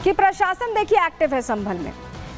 कि प्रशासन देखिए एक्टिव है संभल में।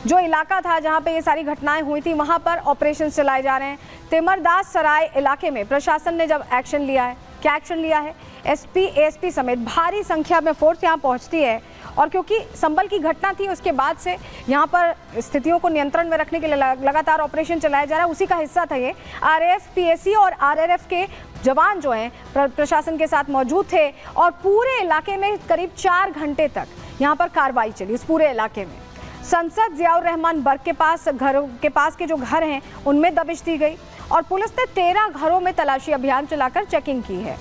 जो इलाका था जहां पे ये सारी घटनाएं हुई थी वहां पर ऑपरेशन चलाए जा रहे हैं। तिमरदास सराय इलाके में प्रशासन ने जब एक्शन लिया है, क्या एक्शन लिया है, एसपी एएसपी समेत भारी संख्या में फोर्स यहां पहुंचती है। और क्योंकि संभल की घटना थी उसके बाद से यहां पर स्थितियों को नियंत्रण में रखने के लिए लगातार ऑपरेशन चलाया जा रहा है। उसी का हिस्सा था ये। आरएएफ, पीएसी और आरआरएफ के जवान जो हैं प्रशासन के साथ मौजूद थे और पूरे इलाके में करीब 4 घंटे तक यहाँ पर कार्रवाई चली। इस पूरे इलाके में संसद जियाउर रहमान बर्ग के पास के जो घर हैं उनमें दबिश दी गई और पुलिस ने 13 घरों में तलाशी अभियान चलाकर चेकिंग की है।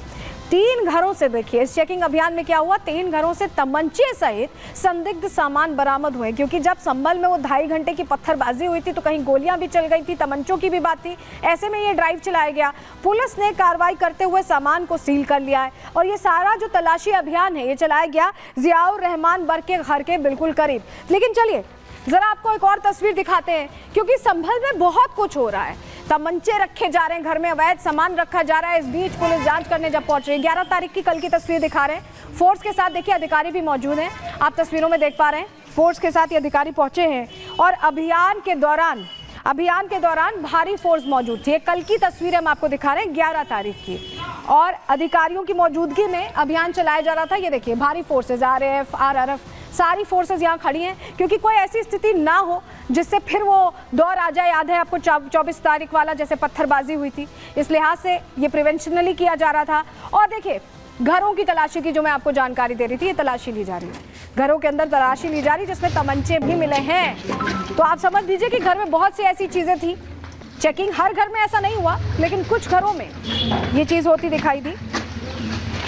3 घरों से देखिए इस चेकिंग अभियान में क्या हुआ, 3 घरों से तमंचे सहित संदिग्ध सामान बरामद हुए। क्योंकि जब संभल में वो 2.5 घंटे की पत्थरबाजी हुई थी तो कहीं गोलियां भी चल गई थी, तमंचों की भी बात थी। ऐसे में ये ड्राइव चलाया गया। पुलिस ने कार्रवाई करते हुए सामान को सील कर लिया है और ये सारा जो तलाशी अभियान है ये चलाया गया जियाउर रहमान बर्ग के घर के बिल्कुल करीब। लेकिन चलिए जरा आपको एक और तस्वीर दिखाते हैं क्योंकि संभल में बहुत कुछ हो रहा है। तमंचे रखे जा रहे हैं, घर में अवैध सामान रखा जा रहा है। इस बीच पुलिस जांच करने जब पहुंच रही है, 11 तारीख की कल की तस्वीर दिखा रहे हैं। फोर्स के साथ देखिए अधिकारी भी मौजूद हैं, आप तस्वीरों में देख पा रहे हैं। फोर्स के साथ ये अधिकारी पहुंचे हैं और अभियान के दौरान भारी फोर्स मौजूद थी। कल की तस्वीर हम आपको दिखा रहे हैं 11 तारीख की, और अधिकारियों की मौजूदगी में अभियान चलाया जा रहा था। ये देखिए भारी फोर्सेज, आरएएफ, आरआरएफ, सारी फोर्सेस यहाँ खड़ी हैं क्योंकि कोई ऐसी स्थिति ना हो जिससे फिर वो दौर आ जाए। याद है आपको 24 तारीख वाला जैसे पत्थरबाजी हुई थी, इस लिहाज से ये प्रिवेंशनली किया जा रहा था। और देखिए घरों की तलाशी की जो मैं आपको जानकारी दे रही थी, ये तलाशी ली जा रही है। घरों के अंदर तलाशी ली जा रही है जिसमें तमंचे भी मिले हैं। तो आप समझ लीजिए कि घर में बहुत सी ऐसी चीज़ें थी। चेकिंग हर घर में ऐसा नहीं हुआ लेकिन कुछ घरों में ये चीज़ होती दिखाई दी।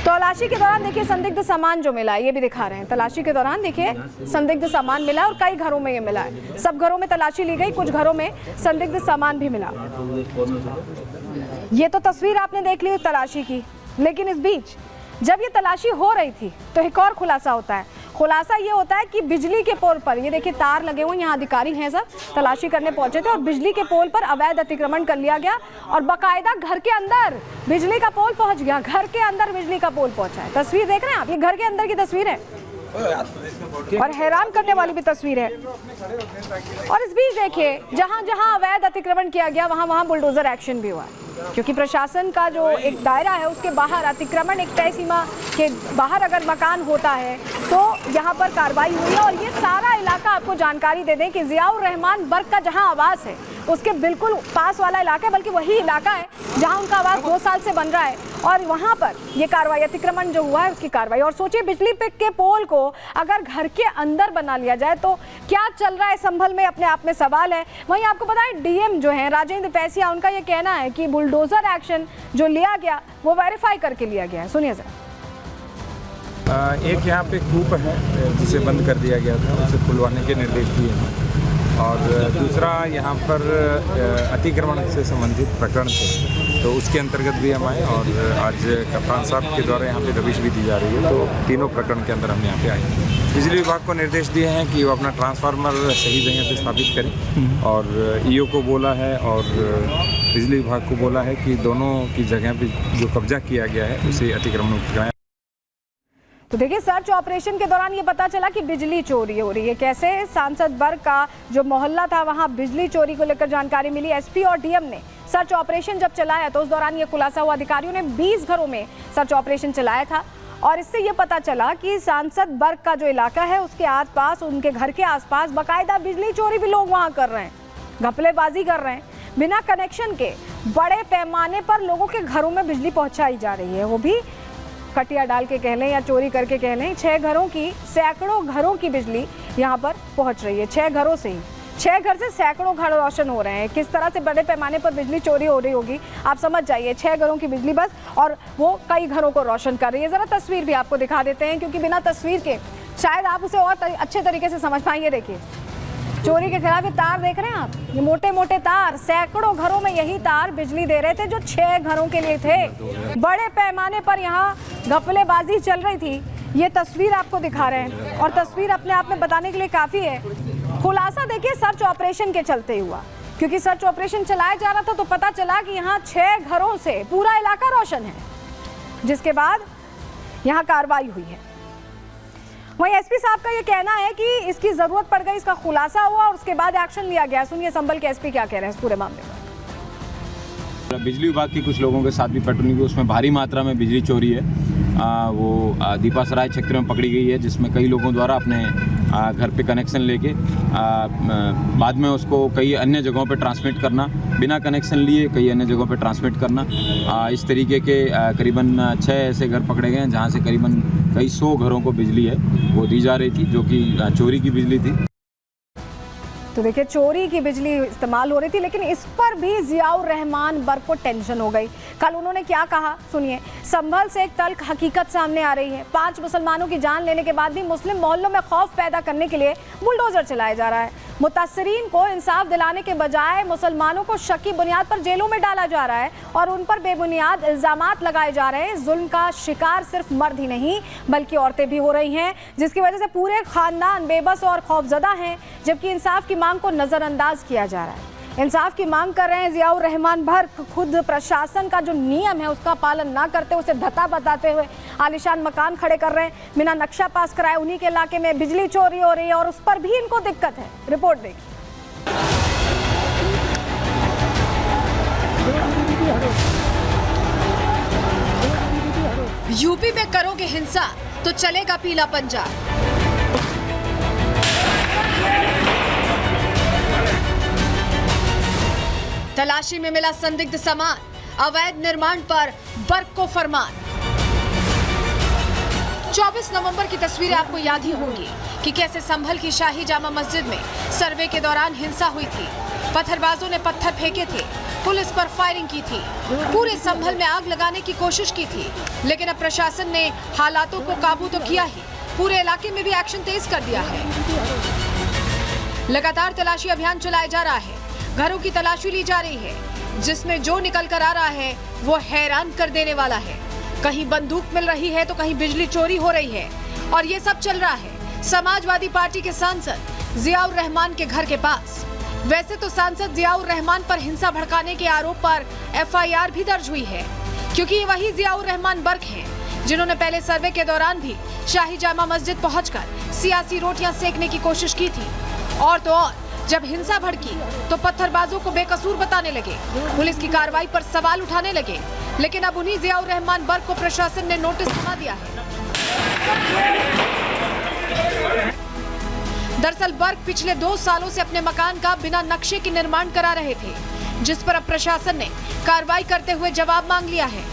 तलाशी के दौरान देखिए संदिग्ध सामान जो मिला है ये भी दिखा रहे हैं। तलाशी के दौरान देखिए संदिग्ध सामान मिला और कई घरों में ये मिला है। सब घरों में तलाशी ली गई, कुछ घरों में संदिग्ध सामान भी मिला। ये तो तस्वीर आपने देख ली तलाशी की, लेकिन इस बीच जब ये तलाशी हो रही थी तो एक और खुलासा होता है। खुलासा ये होता है कि बिजली के पोल पर, ये देखिए तार लगे हुए, यहाँ अधिकारी हैं सब तलाशी करने पहुंचे थे और बिजली के पोल पर अवैध अतिक्रमण कर लिया गया और बाकायदा घर के अंदर बिजली का पोल पहुंच गया। घर के अंदर बिजली का पोल पहुंचा है। तस्वीर देख रहे हैं आप, ये घर के अंदर की तस्वीर है और हैरान करने वाली भी तस्वीर है। और इस बीच देखिए जहां जहां अवैध अतिक्रमण किया गया वहां वहां बुलडोजर एक्शन भी हुआ क्योंकि प्रशासन का जो एक दायरा है उसके बाहर अतिक्रमण, एक तय सीमा के बाहर अगर मकान होता है तो यहाँ पर कार्रवाई हुई है। और ये सारा इलाका आपको जानकारी दे दें कि जियाउर रहमान बर्ग का जहाँ आवास है उसके बिल्कुल पास वाला इलाका है, बल्कि वही इलाका है जहाँ उनका आवास 2 साल से बन रहा है और वहाँ पर ये कार्रवाई, अतिक्रमण जो हुआ है उसकी कार्रवाई। और सोचिए बिजली के पोल को अगर घर के अंदर बना लिया जाए तो क्या चल रहा है संभल में, अपने आप में सवाल है। वहीं आपको पता है डीएम जो है राजेंद्र पैसिया, उनका ये कहना है कि बुलडोजर एक्शन जो लिया गया वो वेरीफाई करके लिया गया है। सुनिए जरा। एक यहाँ पे कूप है जिसे बंद कर दिया गया था, उसे खुलवाने के निर्देश दिए हैं। और दूसरा यहाँ पर अतिक्रमण से संबंधित प्रकरण थे तो उसके अंतर्गत भी हम आए और आज कप्तान साहब के द्वारा यहाँ पे दबिश भी दी जा रही है। तो तीनों प्रकरण के अंदर हम यहाँ पे आए। बिजली विभाग को निर्देश दिए हैं कि वो अपना ट्रांसफार्मर सही जगह पे स्थापित करें और ईओ को बोला है और बिजली विभाग को बोला है कि दोनों की जगह पे जो कब्जा किया गया है उसे अतिक्रमण मुक्त कराएं। तो देखिए सर्च ऑपरेशन के दौरान ये पता चला कि बिजली चोरी हो रही है। कैसे, सांसद बर्ग का जो मोहल्ला था वहां बिजली चोरी को लेकर जानकारी मिली। एसपी और डीएम ने सर्च ऑपरेशन जब चलाया तो उस दौरान ये खुलासा हुआ। अधिकारियों ने 20 घरों में सर्च ऑपरेशन चलाया था और इससे ये पता चला कि सांसद बर्ग का जो इलाका है उसके आसपास, उनके घर के आसपास बाकायदा बिजली चोरी भी लोग वहाँ कर रहे हैं, घपलेबाजी कर रहे हैं। बिना कनेक्शन के बड़े पैमाने पर लोगों के घरों में बिजली पहुँचाई जा रही है, वो भी कटिया डाल के कह लें या चोरी करके कह लें। 6 घरों की, सैकड़ों घरों की बिजली यहाँ पर पहुँच रही है। 6 घरों से ही, 6 घर से सैकड़ों घर रोशन हो रहे हैं। किस तरह से बड़े पैमाने पर बिजली चोरी हो रही होगी आप समझ जाइए। 6 घरों की बिजली बस और वो कई घरों को रोशन कर रही है। ज़रा तस्वीर भी आपको दिखा देते हैं क्योंकि बिना तस्वीर के शायद आप उसे और अच्छे तरीके से समझ पाएंगे। देखिए चोरी के खिलाफ ये तार देख रहे हैं आप, ये मोटे मोटे तार, सैकड़ों घरों में यही तार बिजली दे रहे थे जो 6 घरों के लिए थे। बड़े पैमाने पर यहाँ घपलेबाजी चल रही थी। ये तस्वीर आपको दिखा रहे हैं और तस्वीर अपने आप में बताने के लिए काफ़ी है। खुलासा देखिए सर्च ऑपरेशन के चलते हुआ, क्योंकि सर्च ऑपरेशन चलाया जा रहा था तो पता चला कि यहाँ 6 घरों से पूरा इलाका रोशन है, जिसके बाद यहाँ कार्रवाई हुई है। वहीं एसपी साहब का ये कहना है कि इसकी जरूरत पड़ गई, इसका खुलासा हुआ और उसके बाद एक्शन लिया गया। सुनिए संभल के एसपी क्या कह रहे हैं इस पूरे मामले में। बिजली विभाग के कुछ लोगों के साथ भी पेट्रोलिंग की, उसमें भारी मात्रा में बिजली चोरी है। वो दीपासराय क्षेत्र में पकड़ी गई है, जिसमें कई लोगों द्वारा अपने घर पे कनेक्शन लेके बाद में उसको कई अन्य जगहों पे ट्रांसमिट करना, बिना कनेक्शन लिए कई अन्य जगहों पे ट्रांसमिट करना। इस तरीके के करीबन 6 ऐसे घर पकड़े गए हैं जहाँ से करीबन कई 100 घरों को बिजली है वो दी जा रही थी, जो कि चोरी की बिजली थी। तो देखिए चोरी की बिजली इस्तेमाल हो रही थी, लेकिन इस पर भी जियाउर रहमान बर्क को टेंशन हो गई। कल उन्होंने क्या कहा सुनिए। संभल से एक तल्ख हकीकत सामने आ रही है। 5 मुसलमानों की जान लेने के बाद भी मुस्लिम मोहल्लों में खौफ पैदा करने के लिए बुलडोजर चलाया जा रहा है। मुतासरीन को इंसाफ दिलाने के बजाय मुसलमानों को शक की बुनियाद पर जेलों में डाला जा रहा है और उन पर बेबुनियाद इल्जामात लगाए जा रहे हैं। जुल्म का शिकार सिर्फ मर्द ही नहीं बल्कि औरतें भी हो रही हैं, जिसकी वजह से पूरे खानदान बेबस और खौफजदा हैं, जबकि इंसाफ की मांग को नजरअंदाज किया जा रहा है। इंसाफ की मांग कर रहे हैं जियाउर रहमान बर्क। खुद प्रशासन का जो नियम है उसका पालन ना करते, उसे धत्ता बताते हुए आलीशान मकान खड़े कर रहे हैं, बिना नक्शा पास कराए उन्हीं के इलाके में बिजली चोरी हो रही है और उस पर भी इनको दिक्कत है। रिपोर्ट देखिए। यूपी में करोगे हिंसा तो चलेगा पीला पंजा। तलाशी में मिला संदिग्ध सामान, अवैध निर्माण पर बर्क को फरमान। 24 नवंबर की तस्वीरें आपको याद ही होंगी कि कैसे संभल की शाही जामा मस्जिद में सर्वे के दौरान हिंसा हुई थी। पत्थरबाजों ने पत्थर फेंके थे, पुलिस पर फायरिंग की थी, पूरे संभल में आग लगाने की कोशिश की थी, लेकिन अब प्रशासन ने हालातों को काबू तो किया ही, पूरे इलाके में भी एक्शन तेज कर दिया है। लगातार तलाशी अभियान चलाया जा रहा है, घरों की तलाशी ली जा रही है, जिसमें जो निकल कर आ रहा है वो हैरान कर देने वाला है। कहीं बंदूक मिल रही है तो कहीं बिजली चोरी हो रही है, और ये सब चल रहा है समाजवादी पार्टी के सांसद जियाउर रहमान के घर के पास। वैसे तो सांसद जियाउर रहमान पर हिंसा भड़काने के आरोप पर FIR भी दर्ज हुई है, क्योंकि ये वही जियाउर रहमान बर्क हैं जिन्होंने पहले सर्वे के दौरान भी शाही जामा मस्जिद पहुंचकर सियासी रोटियां सेकने की कोशिश की थी। और तो और जब हिंसा भड़की तो पत्थरबाजों को बेकसूर बताने लगे, पुलिस की कार्रवाई पर सवाल उठाने लगे, लेकिन अब उन्हीं जियाउर रहमान बर्क को प्रशासन ने नोटिस थमा दिया है। दरअसल बर्क पिछले 2 सालों से अपने मकान का बिना नक्शे के निर्माण करा रहे थे, जिस पर अब प्रशासन ने कार्रवाई करते हुए जवाब मांग लिया है।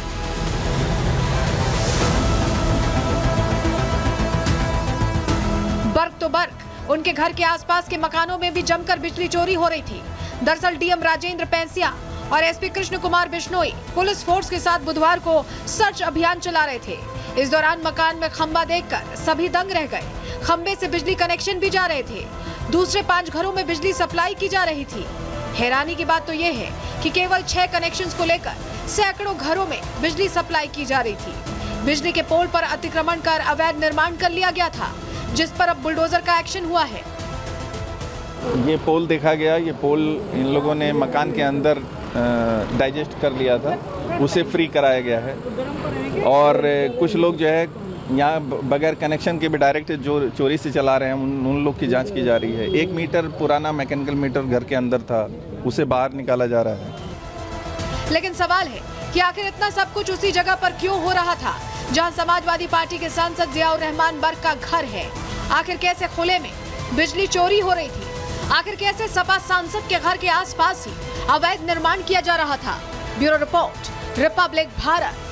बर्क तो बर्क, उनके घर के आसपास के मकानों में भी जमकर बिजली चोरी हो रही थी। दरअसल डीएम राजेंद्र पैंसिया और SP Krishna Kumar Bishnoi police force के साथ बुधवार को सर्च अभियान चला रहे थे। इस दौरान मकान में खंबा देखकर सभी दंग रह गए। खंबे से बिजली कनेक्शन भी जा रहे थे, दूसरे 5 घरों में बिजली सप्लाई की जा रही थी। हैरानी की बात तो ये है कि केवल 6 कनेक्शंस को लेकर सैकड़ों घरों में बिजली सप्लाई की जा रही थी। बिजली के पोल पर अतिक्रमण कर अवैध निर्माण कर लिया गया था, जिस पर अब बुलडोजर का एक्शन हुआ है। ये पोल देखा गया, ये पोल इन लोगों ने मकान के अंदर डाइजेस्ट कर लिया था, उसे फ्री कराया गया है। और कुछ लोग जो है यहाँ बगैर कनेक्शन के भी डायरेक्ट जो चोरी से चला रहे हैं, उन लोग की जांच की जा रही है। 1 मीटर पुराना मैकेनिकल मीटर घर के अंदर था, उसे बाहर निकाला जा रहा है। लेकिन सवाल है कि आखिर इतना सब कुछ उसी जगह पर क्यों हो रहा था जहां समाजवादी पार्टी के सांसद जियाउर रहमान बर्क का घर है। आखिर कैसे खुले में बिजली चोरी हो रही थी? आखिर कैसे सपा सांसद के घर के आसपास ही अवैध निर्माण किया जा रहा था? Bureau report, Republic Bharat.